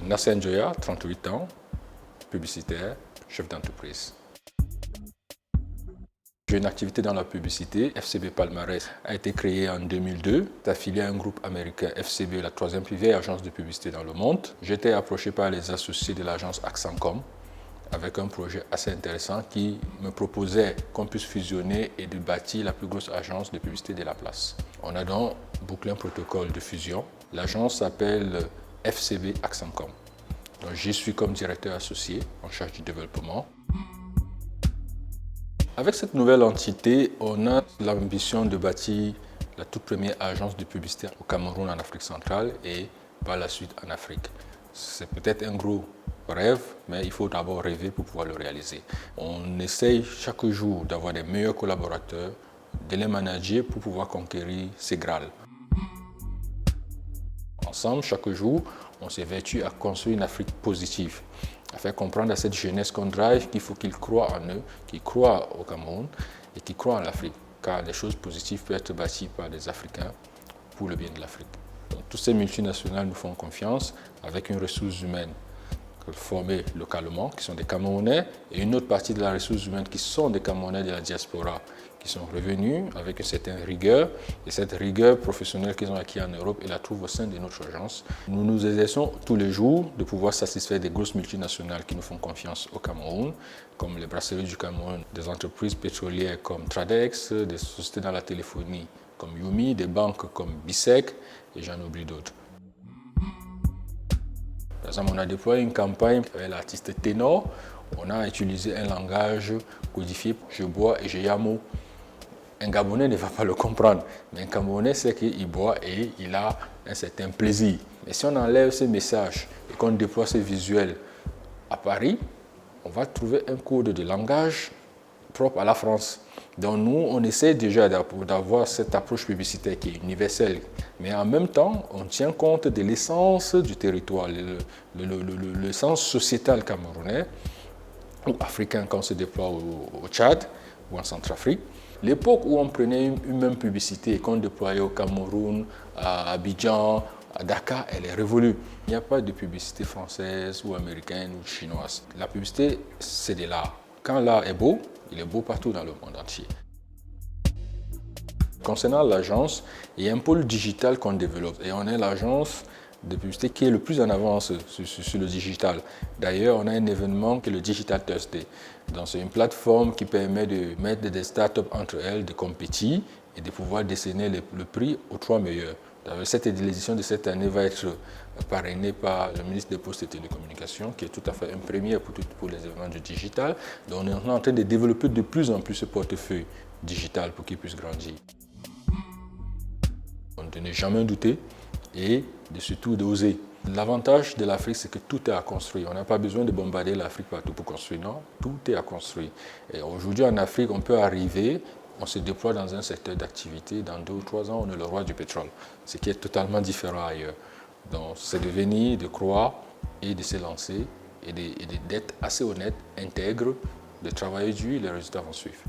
Nasser Njoya, 38 ans, publicitaire, chef d'entreprise. J'ai une activité dans la publicité. FCB Palmarès a été créé en 2002. C'est affilié à un groupe américain, FCB, la troisième plus vieille agence de publicité dans le monde. J'ai été approché par les associés de l'agence Accencom avec un projet assez intéressant qui me proposait qu'on puisse fusionner et de bâtir la plus grosse agence de publicité de la place. On a donc bouclé un protocole de fusion. L'agence s'appelle FCB Accencom. Donc j'y suis comme directeur associé en charge du développement. Avec cette nouvelle entité, on a l'ambition de bâtir la toute première agence de publicité au Cameroun, en Afrique centrale et par la suite en Afrique. C'est peut-être un gros rêve, mais il faut d'abord rêver pour pouvoir le réaliser. On essaye chaque jour d'avoir des meilleurs collaborateurs, de les manager pour pouvoir conquérir ces grâles. Ensemble, chaque jour, on s'évertue à construire une Afrique positive, à faire comprendre à cette jeunesse qu'on drive qu'il faut qu'ils croient en eux, qu'ils croient au Cameroun et qu'ils croient en l'Afrique, car les choses positives peuvent être bâties par les Africains pour le bien de l'Afrique. Toutes ces multinationales nous font confiance avec une ressource humaine formée localement, qui sont des Camerounais, et une autre partie de la ressource humaine qui sont des Camerounais de la diaspora, qui sont revenus avec une certaine rigueur, et cette rigueur professionnelle qu'ils ont acquis en Europe, ils la trouvent au sein de notre agence. Nous nous exerçons tous les jours de pouvoir satisfaire des grosses multinationales qui nous font confiance au Cameroun, comme les brasseries du Cameroun, des entreprises pétrolières comme Tradex, des sociétés dans la téléphonie comme Yumi, des banques comme Bisec, et j'en oublie d'autres. Par exemple, on a déployé une campagne avec l'artiste Ténor. On a utilisé un langage codifié, je bois et je yamo. Un Gabonais ne va pas le comprendre, mais un Camerounais sait qu'il boit et il a un certain plaisir. Mais si on enlève ces messages et qu'on déploie ces visuels à Paris, on va trouver un code de langage propre à la France. Donc nous, on essaie déjà d'avoir cette approche publicitaire qui est universelle, mais en même temps, on tient compte de l'essence du territoire, le sens sociétal camerounais ou africain quand on se déploie au Tchad ou en Centrafrique. L'époque où on prenait une même publicité et qu'on déployait au Cameroun, à Abidjan, à Dakar, elle est révolue. Il n'y a pas de publicité française ou américaine ou chinoise. La publicité, c'est de l'art. Quand l'art est beau, il est beau partout dans le monde entier. Concernant l'agence, il y a un pôle digital qu'on développe et on est l'agence de publicité qui est le plus en avance sur le digital. D'ailleurs, on a un événement qui est le Digital Thursday. Donc, c'est une plateforme qui permet de mettre des startups entre elles, de compétir et de pouvoir décerner le prix aux 3 meilleurs. Cette édition de cette année va être parrainée par le ministre des Postes et Télécommunications, qui est tout à fait une première pour les événements du digital. Donc, on est en train de développer de plus en plus ce portefeuille digital pour qu'il puisse grandir. De ne jamais douter et surtout d'oser. L'avantage de l'Afrique, c'est que tout est à construire. On n'a pas besoin de bombarder l'Afrique partout pour construire, non, tout est à construire. Et aujourd'hui en Afrique, on peut arriver, on se déploie dans un secteur d'activité, dans 2 ou 3 ans, on est le roi du pétrole, ce qui est totalement différent ailleurs. Donc c'est de venir, de croire et de se lancer et d'être assez honnête, intègre, de travailler dur, les résultats vont suivre.